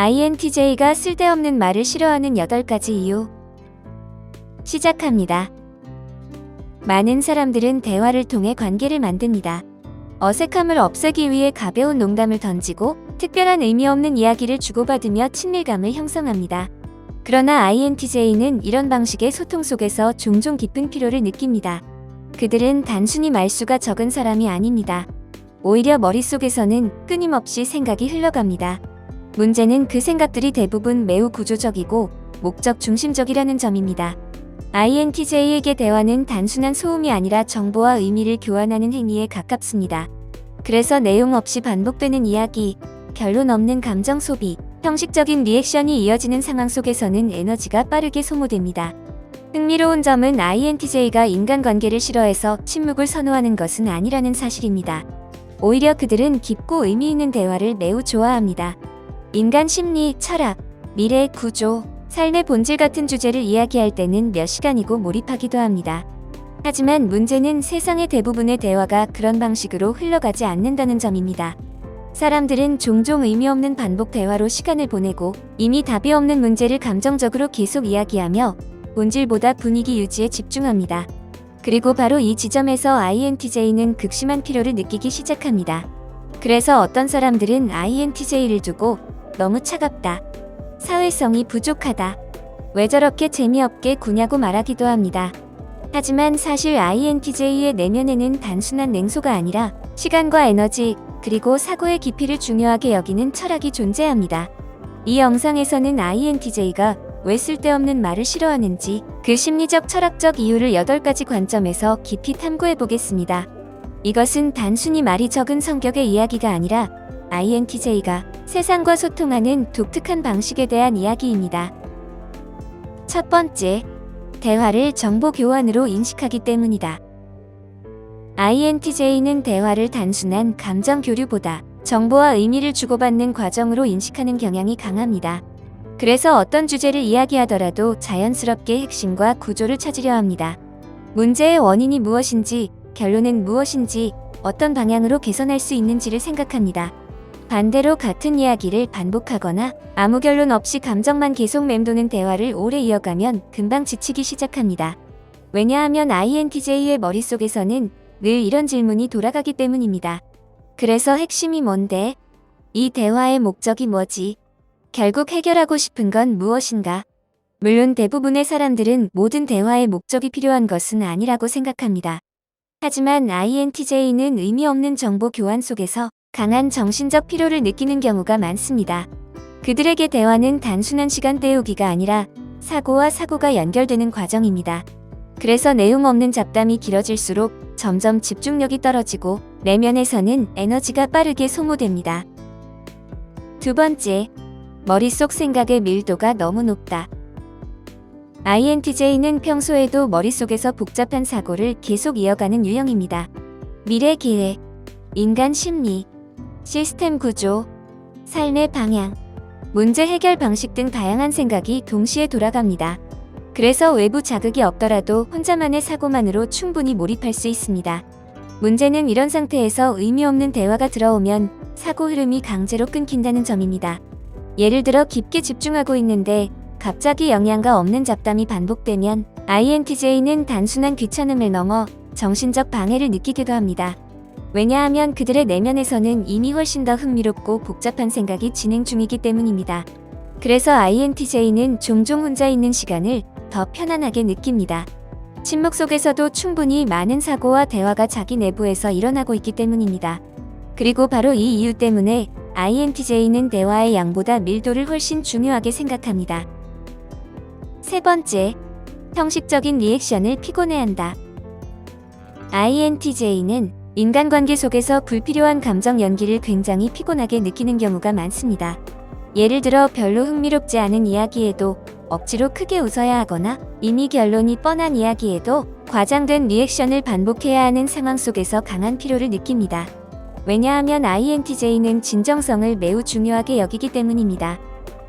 INTJ가 쓸데없는 말을 싫어하는 8가지 이유. 시작합니다. 많은 사람들은 대화를 통해 관계를 만듭니다. 어색함을 없애기 위해 가벼운 농담을 던지고 특별한 의미 없는 이야기를 주고받으며 친밀감을 형성합니다. 그러나 INTJ는 이런 방식의 소통 속에서 종종 깊은 피로를 느낍니다. 그들은 단순히 말수가 적은 사람이 아닙니다. 오히려 머릿속에서는 끊임없이 생각이 흘러갑니다. 문제는 그 생각들이 대부분 매우 구조적이고 목적 중심적이라는 점입니다. INTJ에게 대화는 단순한 소음이 아니라 정보와 의미를 교환하는 행위에 가깝습니다. 그래서 내용 없이 반복되는 이야기, 결론 없는 감정 소비, 형식적인 리액션이 이어지는 상황 속에서는 에너지가 빠르게 소모됩니다. 흥미로운 점은 INTJ가 인간관계를 싫어해서 침묵을 선호하는 것은 아니라는 사실입니다. 오히려 그들은 깊고 의미 있는 대화를 매우 좋아합니다. 인간 심리, 철학, 미래, 구조, 삶의 본질 같은 주제를 이야기할 때는 몇 시간이고 몰입하기도 합니다. 하지만 문제는 세상의 대부분의 대화가 그런 방식으로 흘러가지 않는다는 점입니다. 사람들은 종종 의미 없는 반복 대화로 시간을 보내고 이미 답이 없는 문제를 감정적으로 계속 이야기하며 본질보다 분위기 유지에 집중합니다. 그리고 바로 이 지점에서 INTJ는 극심한 피로를 느끼기 시작합니다. 그래서 어떤 사람들은 INTJ를 두고 너무 차갑다, 사회성이 부족하다, 왜 저렇게 재미없게 구냐고 말하기도 합니다. 하지만 사실 INTJ의 내면에는 단순한 냉소가 아니라 시간과 에너지, 그리고 사고의 깊이를 중요하게 여기는 철학이 존재합니다. 이 영상에서는 INTJ가 왜 쓸데없는 말을 싫어하는지 그 심리적 철학적 이유를 8가지 관점에서 깊이 탐구해 보겠습니다. 이것은 단순히 말이 적은 성격의 이야기가 아니라 INTJ가 세상과 소통하는 독특한 방식에 대한 이야기입니다. 첫 번째, 대화를 정보 교환으로 인식하기 때문이다. INTJ는 대화를 단순한 감정 교류보다 정보와 의미를 주고받는 과정으로 인식하는 경향이 강합니다. 그래서 어떤 주제를 이야기하더라도 자연스럽게 핵심과 구조를 찾으려 합니다. 문제의 원인이 무엇인지, 결론은 무엇인지, 어떤 방향으로 개선할 수 있는지를 생각합니다. 반대로 같은 이야기를 반복하거나 아무 결론 없이 감정만 계속 맴도는 대화를 오래 이어가면 금방 지치기 시작합니다. 왜냐하면 INTJ의 머릿속에서는 늘 이런 질문이 돌아가기 때문입니다. 그래서 핵심이 뭔데? 이 대화의 목적이 뭐지? 결국 해결하고 싶은 건 무엇인가? 물론 대부분의 사람들은 모든 대화의 목적이 필요한 것은 아니라고 생각합니다. 하지만 INTJ는 의미 없는 정보 교환 속에서 강한 정신적 피로를 느끼는 경우가 많습니다. 그들에게 대화는 단순한 시간 때우기가 아니라 사고와 사고가 연결되는 과정입니다. 그래서 내용 없는 잡담이 길어질수록 점점 집중력이 떨어지고 내면에서는 에너지가 빠르게 소모됩니다. 두 번째, 머릿속 생각의 밀도가 너무 높다. INTJ는 평소에도 머릿속에서 복잡한 사고를 계속 이어가는 유형입니다. 미래 계획, 인간 심리, 시스템 구조, 삶의 방향, 문제 해결 방식 등 다양한 생각이 동시에 돌아갑니다. 그래서 외부 자극이 없더라도 혼자만의 사고만으로 충분히 몰입할 수 있습니다. 문제는 이런 상태에서 의미 없는 대화가 들어오면 사고 흐름이 강제로 끊긴다는 점입니다. 예를 들어 깊게 집중하고 있는데 갑자기 영양가 없는 잡담이 반복되면 INTJ는 단순한 귀찮음을 넘어 정신적 방해를 느끼기도 합니다. 왜냐하면 그들의 내면에서는 이미 훨씬 더 흥미롭고 복잡한 생각이 진행 중이기 때문입니다. 그래서 INTJ는 종종 혼자 있는 시간을 더 편안하게 느낍니다. 침묵 속에서도 충분히 많은 사고와 대화가 자기 내부에서 일어나고 있기 때문입니다. 그리고 바로 이 이유 때문에 INTJ는 대화의 양보다 밀도를 훨씬 중요하게 생각합니다. 세 번째, 형식적인 리액션을 피곤해한다. INTJ는 인간관계 속에서 불필요한 감정 연기를 굉장히 피곤하게 느끼는 경우가 많습니다. 예를 들어 별로 흥미롭지 않은 이야기에도 억지로 크게 웃어야 하거나 이미 결론이 뻔한 이야기에도 과장된 리액션을 반복해야 하는 상황 속에서 강한 피로를 느낍니다. 왜냐하면 INTJ는 진정성을 매우 중요하게 여기기 때문입니다.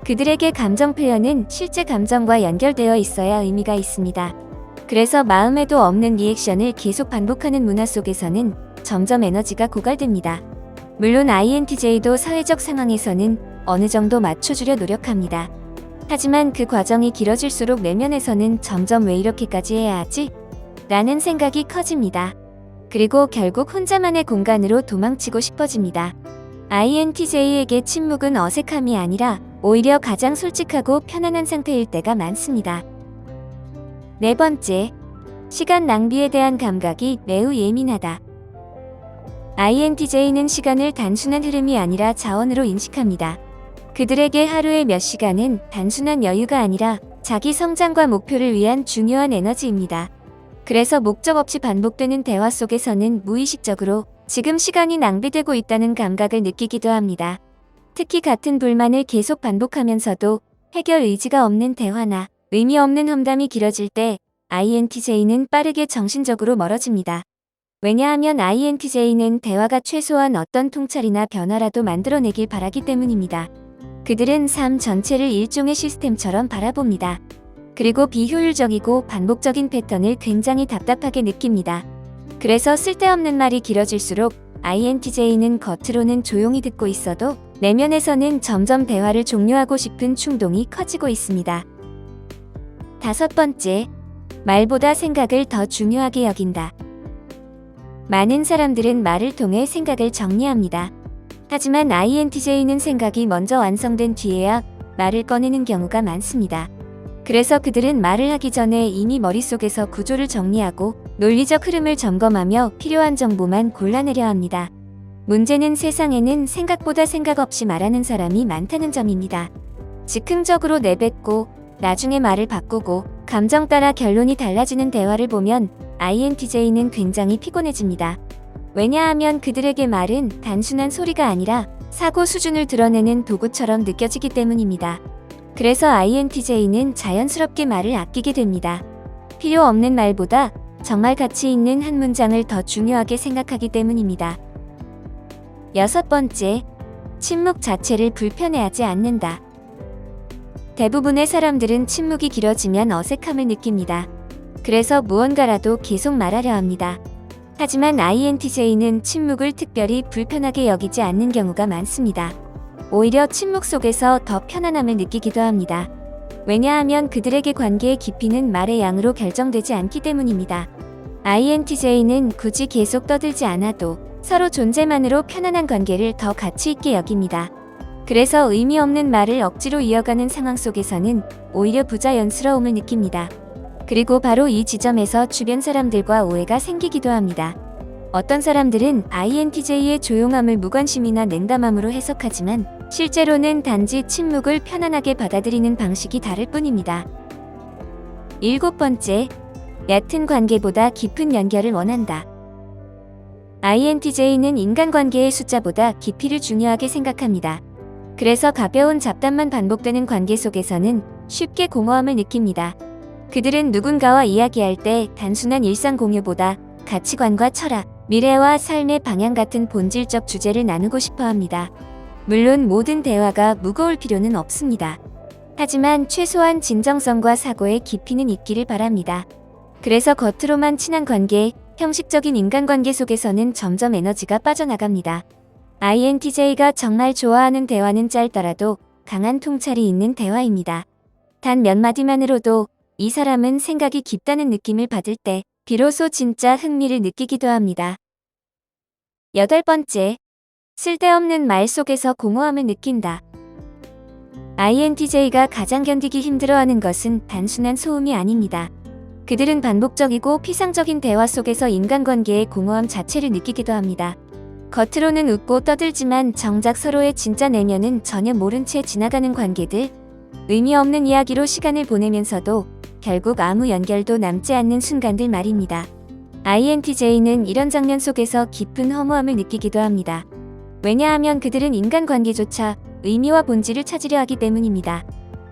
그들에게 감정 표현은 실제 감정과 연결되어 있어야 의미가 있습니다. 그래서 마음에도 없는 리액션을 계속 반복하는 문화 속에서는 점점 에너지가 고갈됩니다. 물론 INTJ도 사회적 상황에서는 어느 정도 맞춰주려 노력합니다. 하지만 그 과정이 길어질수록 내면에서는 점점 왜 이렇게까지 해야 하지? 라는 생각이 커집니다. 그리고 결국 혼자만의 공간으로 도망치고 싶어집니다. INTJ에게 침묵은 어색함이 아니라 오히려 가장 솔직하고 편안한 상태일 때가 많습니다. 네 번째, 시간 낭비에 대한 감각이 매우 예민하다. INTJ는 시간을 단순한 흐름이 아니라 자원으로 인식합니다. 그들에게 하루의 몇 시간은 단순한 여유가 아니라 자기 성장과 목표를 위한 중요한 에너지입니다. 그래서 목적 없이 반복되는 대화 속에서는 무의식적으로 지금 시간이 낭비되고 있다는 감각을 느끼기도 합니다. 특히 같은 불만을 계속 반복하면서도 해결 의지가 없는 대화나 의미 없는 험담이 길어질 때 INTJ는 빠르게 정신적으로 멀어집니다. 왜냐하면 INTJ는 대화가 최소한 어떤 통찰이나 변화라도 만들어내길 바라기 때문입니다. 그들은 삶 전체를 일종의 시스템처럼 바라봅니다. 그리고 비효율적이고 반복적인 패턴을 굉장히 답답하게 느낍니다. 그래서 쓸데없는 말이 길어질수록 INTJ는 겉으로는 조용히 듣고 있어도 내면에서는 점점 대화를 종료하고 싶은 충동이 커지고 있습니다. 다섯 번째, 말보다 생각을 더 중요하게 여긴다. 많은 사람들은 말을 통해 생각을 정리합니다. 하지만 INTJ는 생각이 먼저 완성된 뒤에야 말을 꺼내는 경우가 많습니다. 그래서 그들은 말을 하기 전에 이미 머릿속에서 구조를 정리하고 논리적 흐름을 점검하며 필요한 정보만 골라내려 합니다. 문제는 세상에는 생각보다 생각 없이 말하는 사람이 많다는 점입니다. 즉흥적으로 내뱉고 나중에 말을 바꾸고 감정 따라 결론이 달라지는 대화를 보면 INTJ는 굉장히 피곤해집니다. 왜냐하면 그들에게 말은 단순한 소리가 아니라 사고 수준을 드러내는 도구처럼 느껴지기 때문입니다. 그래서 INTJ는 자연스럽게 말을 아끼게 됩니다. 필요 없는 말보다 정말 가치 있는 한 문장을 더 중요하게 생각하기 때문입니다. 여섯 번째, 침묵 자체를 불편해하지 않는다. 대부분의 사람들은 침묵이 길어지면 어색함을 느낍니다. 그래서 무언가라도 계속 말하려 합니다. 하지만 INTJ는 침묵을 특별히 불편하게 여기지 않는 경우가 많습니다. 오히려 침묵 속에서 더 편안함을 느끼기도 합니다. 왜냐하면 그들에게 관계의 깊이는 말의 양으로 결정되지 않기 때문입니다. INTJ는 굳이 계속 떠들지 않아도 서로 존재만으로 편안한 관계를 더 가치 있게 여깁니다. 그래서 의미 없는 말을 억지로 이어가는 상황 속에서는 오히려 부자연스러움을 느낍니다. 그리고 바로 이 지점에서 주변 사람들과 오해가 생기기도 합니다. 어떤 사람들은 INTJ의 조용함을 무관심이나 냉담함으로 해석하지만 실제로는 단지 침묵을 편안하게 받아들이는 방식이 다를 뿐입니다. 일곱 번째, 얕은 관계보다 깊은 연결을 원한다. INTJ는 인간관계의 숫자보다 깊이를 중요하게 생각합니다. 그래서 가벼운 잡담만 반복되는 관계 속에서는 쉽게 공허함을 느낍니다. 그들은 누군가와 이야기할 때 단순한 일상 공유보다 가치관과 철학, 미래와 삶의 방향 같은 본질적 주제를 나누고 싶어 합니다. 물론 모든 대화가 무거울 필요는 없습니다. 하지만 최소한 진정성과 사고의 깊이는 있기를 바랍니다. 그래서 겉으로만 친한 관계, 형식적인 인간관계 속에서는 점점 에너지가 빠져나갑니다. INTJ가 정말 좋아하는 대화는 짧더라도 강한 통찰이 있는 대화입니다. 단 몇 마디만으로도 이 사람은 생각이 깊다는 느낌을 받을 때 비로소 진짜 흥미를 느끼기도 합니다. 여덟 번째, 쓸데없는 말 속에서 공허함을 느낀다. INTJ가 가장 견디기 힘들어하는 것은 단순한 소음이 아닙니다. 그들은 반복적이고 피상적인 대화 속에서 인간관계의 공허함 자체를 느끼기도 합니다. 겉으로는 웃고 떠들지만 정작 서로의 진짜 내면은 전혀 모른 채 지나가는 관계들, 의미 없는 이야기로 시간을 보내면서도 결국 아무 연결도 남지 않는 순간들 말입니다. INTJ는 이런 장면 속에서 깊은 허무함을 느끼기도 합니다. 왜냐하면 그들은 인간관계조차 의미와 본질을 찾으려 하기 때문입니다.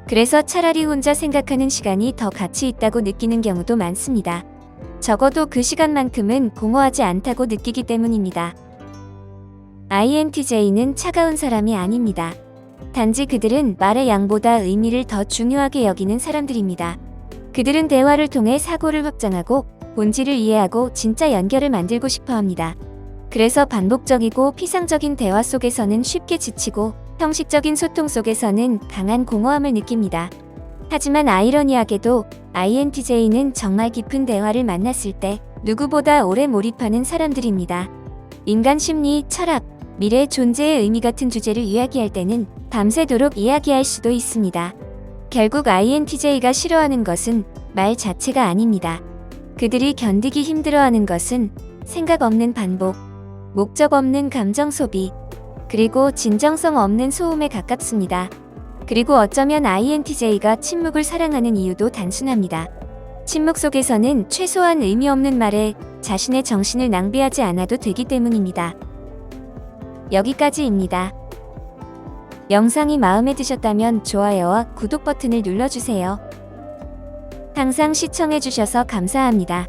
그래서 차라리 혼자 생각하는 시간이 더 가치 있다고 느끼는 경우도 많습니다. 적어도 그 시간만큼은 공허하지 않다고 느끼기 때문입니다. INTJ는 차가운 사람이 아닙니다. 단지 그들은 말의 양보다 의미를 더 중요하게 여기는 사람들입니다. 그들은 대화를 통해 사고를 확장하고 본질을 이해하고 진짜 연결을 만들고 싶어 합니다. 그래서 반복적이고 피상적인 대화 속에서는 쉽게 지치고 형식적인 소통 속에서는 강한 공허함을 느낍니다. 하지만 아이러니하게도 INTJ는 정말 깊은 대화를 만났을 때 누구보다 오래 몰입하는 사람들입니다. 인간 심리, 철학, 미래 존재의 의미 같은 주제를 이야기할 때는 밤새도록 이야기할 수도 있습니다. 결국 INTJ가 싫어하는 것은 말 자체가 아닙니다. 그들이 견디기 힘들어하는 것은 생각 없는 반복, 목적 없는 감정 소비, 그리고 진정성 없는 소음에 가깝습니다. 그리고 어쩌면 INTJ가 침묵을 사랑하는 이유도 단순합니다. 침묵 속에서는 최소한 의미 없는 말에 자신의 정신을 낭비하지 않아도 되기 때문입니다. 여기까지입니다. 영상이 마음에 드셨다면 좋아요와 구독 버튼을 눌러주세요. 항상 시청해주셔서 감사합니다.